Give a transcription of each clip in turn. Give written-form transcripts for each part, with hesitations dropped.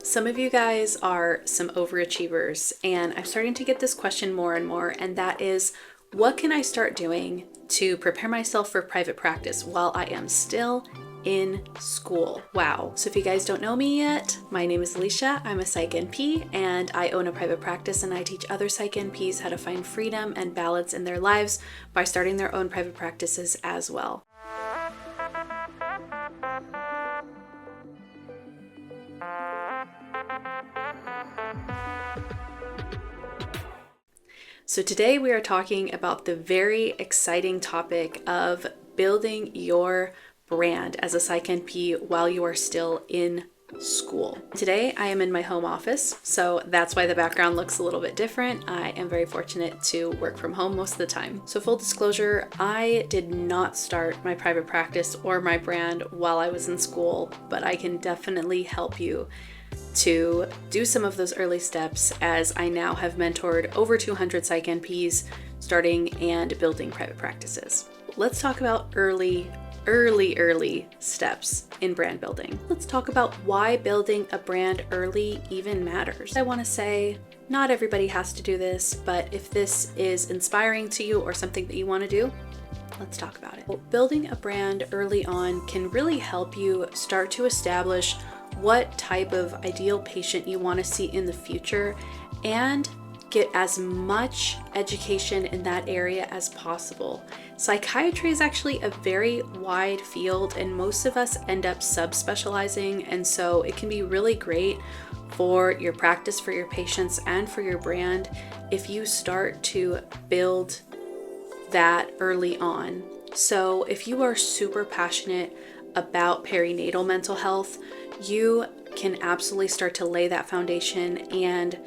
Some of you guys are some overachievers, and I'm starting to get this question more and more, and that is, what can I start doing to prepare myself for private practice while I am still in school? Wow. So if you guys don't know me yet, my name is Alysha. I'm a Psych NP, and I own a private practice, and I teach other Psych NPs how to find freedom and balance in their lives by starting their own private practices as well. So today we are talking about the very exciting topic of building your brand as a Psych NP while you are still in school. Today I am in my home office, so that's why the background looks a little bit different. I am very fortunate to work from home most of the time. So full disclosure, I did not start my private practice or my brand while I was in school, but I can definitely help you to do some of those early steps, as I now have mentored over 200 Psych NPs starting and building private practices. Let's talk about early steps in brand building. Let's talk about why building a brand early even matters. I want to say not everybody has to do this, but if this is inspiring to you or something that you want to do, let's talk about it. Well, building a brand early on can really help you start to establish what type of ideal patient you want to see in the future and get as much education in that area as possible. Psychiatry is actually a very wide field, and most of us end up subspecializing, and so it can be really great for your practice, for your patients, and for your brand if you start to build that early on. So if you are super passionate about perinatal mental health, you can absolutely start to lay that foundation and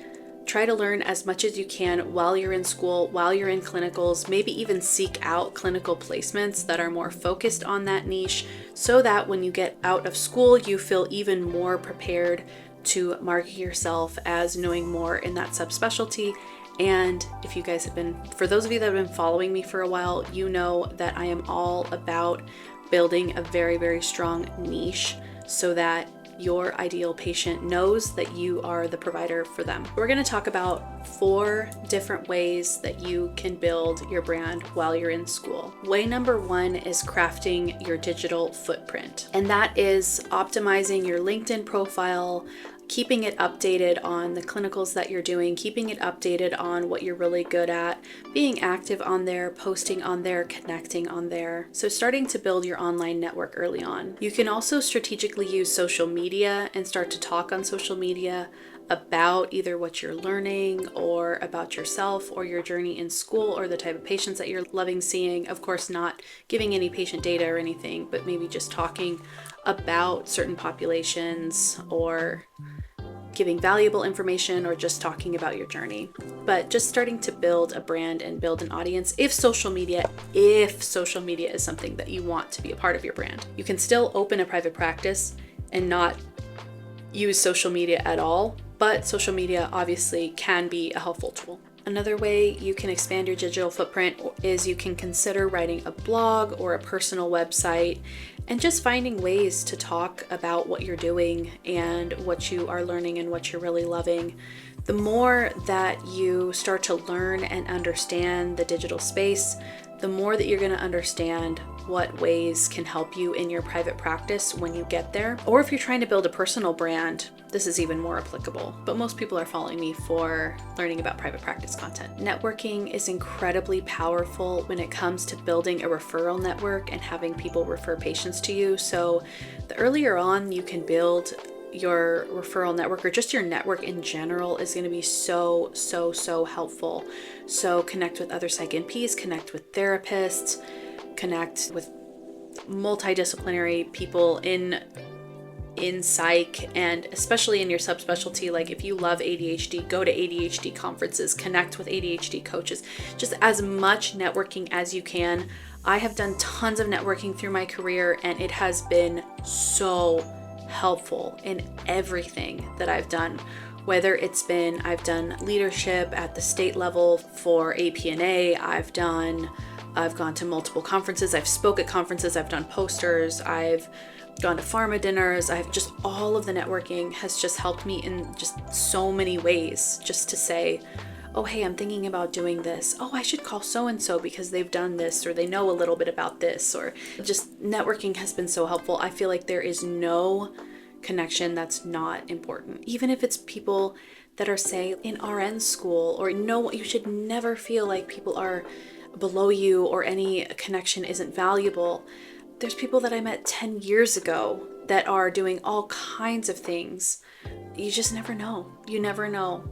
try to learn as much as you can while you're in school, while you're in clinicals, maybe even seek out clinical placements that are more focused on that niche, so that when you get out of school, you feel even more prepared to market yourself as knowing more in that subspecialty. And if you guys have been, for those of you that have been following me for a while, you know that I am all about building a very, very strong niche so that your ideal patient knows that you are the provider for them. We're going to talk about 4 different ways that you can build your brand while you're in school. Way number 1 is crafting your digital footprint, and that is optimizing your LinkedIn profile, keeping it updated on the clinicals that you're doing, keeping it updated on what you're really good at, being active on there, posting on there, connecting on there. So starting to build your online network early on. You can also strategically use social media and start to talk on social media about either what you're learning or about yourself or your journey in school or the type of patients that you're loving seeing. Of course, not giving any patient data or anything, but maybe just talking about certain populations or giving valuable information or just talking about your journey. But just starting to build a brand and build an audience if social media is something that you want to be a part of your brand. You can still open a private practice and not use social media at all, but social media obviously can be a helpful tool. Another way you can expand your digital footprint is you can consider writing a blog or a personal website and just finding ways to talk about what you're doing and what you are learning and what you're really loving. The more that you start to learn and understand the digital space, the more that you're going to understand what ways can help you in your private practice when you get there. Or if you're trying to build a personal brand, this is even more applicable. But most people are following me for learning about private practice content. Networking is incredibly powerful when it comes to building a referral network and having people refer patients to you. So the earlier on you can build your referral network, or just your network in general, is going to be so helpful. So connect with other Psych NPs, connect with therapists, connect with multidisciplinary people in psych, and especially in your subspecialty. Like if you love ADHD, go to ADHD conferences, connect with ADHD coaches, just as much networking as you can. I have done tons of networking through my career, and it has been so helpful in everything that I've done. Whether it's been, I've done leadership at the state level for APNA, I've gone to multiple conferences, I've spoke at conferences, I've done posters, I've gone to pharma dinners. I've just, all of the networking has just helped me in just so many ways, just to say, oh, hey, I'm thinking about doing this. Oh, I should call so-and-so because they've done this, or they know a little bit about this, or just networking has been so helpful. I feel like there is no connection that's not important. Even if it's people that are, say, in RN school, or no, you should never feel like people are below you or any connection isn't valuable. There's people that I met 10 years ago that are doing all kinds of things. You just never know. You never know.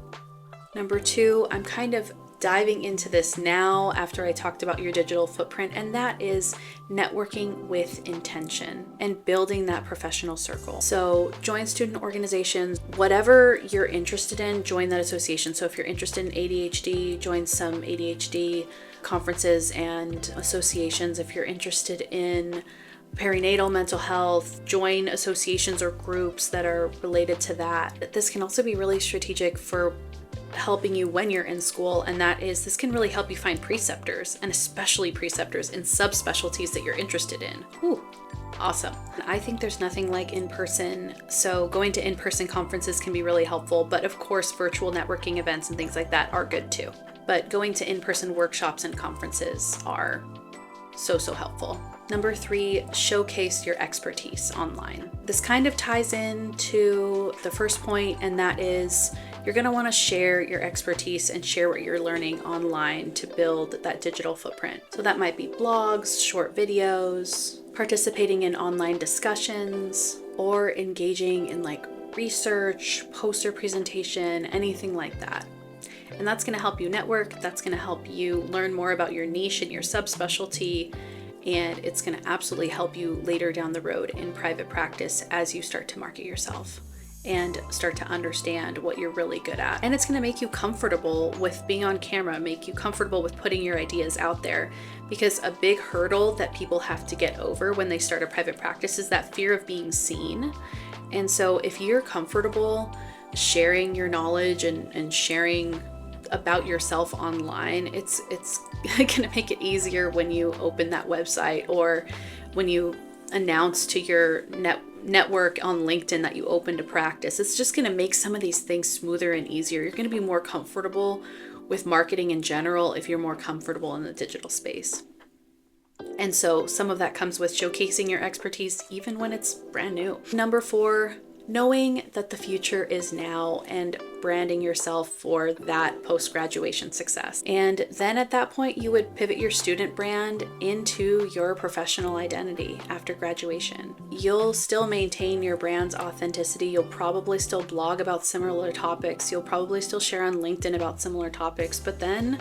Number 2, I'm kind of diving into this now after I talked about your digital footprint, and that is networking with intention and building that professional circle. So join student organizations, whatever you're interested in, join that association. So if you're interested in ADHD, join some ADHD conferences and associations. If you're interested in perinatal mental health, join associations or groups that are related to that. This can also be really strategic for helping you when you're in school, and that is, this can really help you find preceptors, and especially preceptors in subspecialties that you're interested in. Ooh, awesome. I think there's nothing like in-person, so going to in-person conferences can be really helpful, but of course virtual networking events and things like that are good too. But going to in-person workshops and conferences are so helpful. Number 3, showcase your expertise online. This kind of ties into the first point, and that is, you're going to want to share your expertise and share what you're learning online to build that digital footprint. So that might be blogs, short videos, participating in online discussions, or engaging in like research, poster presentation, anything like that. And that's going to help you network. That's going to help you learn more about your niche and your subspecialty. And it's going to absolutely help you later down the road in private practice as you start to market yourself and start to understand what you're really good at. And it's going to make you comfortable with being on camera, make you comfortable with putting your ideas out there, because a big hurdle that people have to get over when they start a private practice is that fear of being seen. And so if you're comfortable sharing your knowledge and sharing about yourself online, it's going to make it easier when you open that website, or when you announce to your network on LinkedIn that you opened a practice. It's just going to make some of these things smoother and easier. You're going to be more comfortable with marketing in general if you're more comfortable in the digital space. And so some of that comes with showcasing your expertise even when it's brand new. Number 4, knowing that the future is now and branding yourself for that post-graduation success. And then at that point, you would pivot your student brand into your professional identity after graduation. You'll still maintain your brand's authenticity. You'll probably still blog about similar topics. You'll probably still share on LinkedIn about similar topics, but then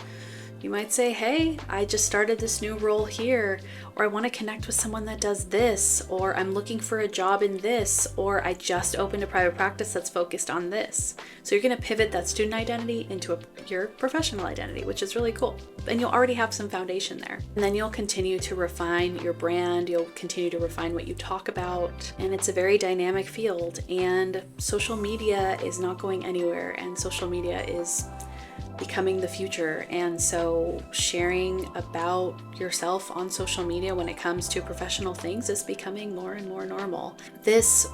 you might say, hey, I just started this new role here, or I want to connect with someone that does this, or I'm looking for a job in this, or I just opened a private practice that's focused on this. So you're going to pivot that student identity into your professional identity, which is really cool. And you'll already have some foundation there. And then you'll continue to refine your brand. You'll continue to refine what you talk about. And it's a very dynamic field, and social media is not going anywhere, and social media is becoming the future. And so sharing about yourself on social media when it comes to professional things is becoming more and more normal. This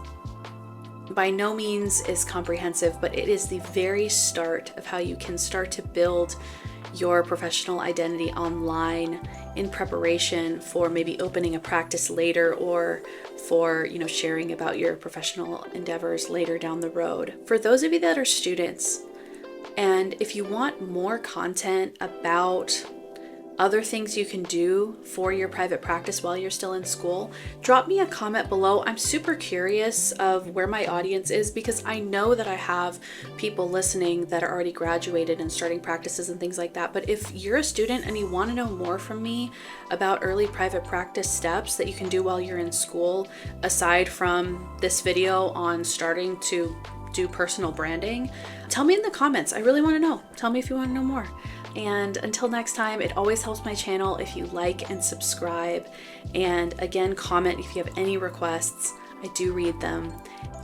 by no means is comprehensive, but it is the very start of how you can start to build your professional identity online in preparation for maybe opening a practice later, or for, sharing about your professional endeavors later down the road. For those of you that are students, and if you want more content about other things you can do for your private practice while you're still in school, drop me a comment below. I'm super curious of where my audience is, because I know that I have people listening that are already graduated and starting practices and things like that. But if you're a student and you want to know more from me about early private practice steps that you can do while you're in school, aside from this video on starting to do personal branding, tell me in the comments. I really want to know. Tell me if you want to know more. And until next time, it always helps my channel if you like and subscribe. And again, comment if you have any requests. I do read them.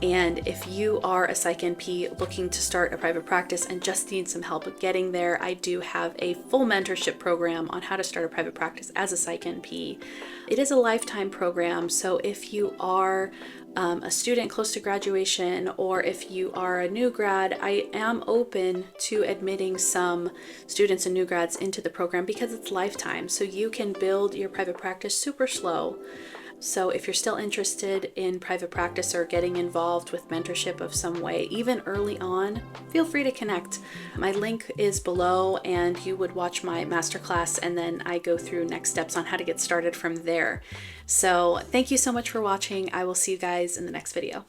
And if you are a Psych NP looking to start a private practice and just need some help getting there, I do have a full mentorship program on how to start a private practice as a Psych NP. It is a lifetime program, so if you are a student close to graduation, or if you are a new grad, I am open to admitting some students and new grads into the program because it's lifetime. So you can build your private practice super slow. So if you're still interested in private practice or getting involved with mentorship of some way, even early on, feel free to connect. My link is below, and you would watch my masterclass, and then I go through next steps on how to get started from there. So thank you so much for watching. I will see you guys in the next video.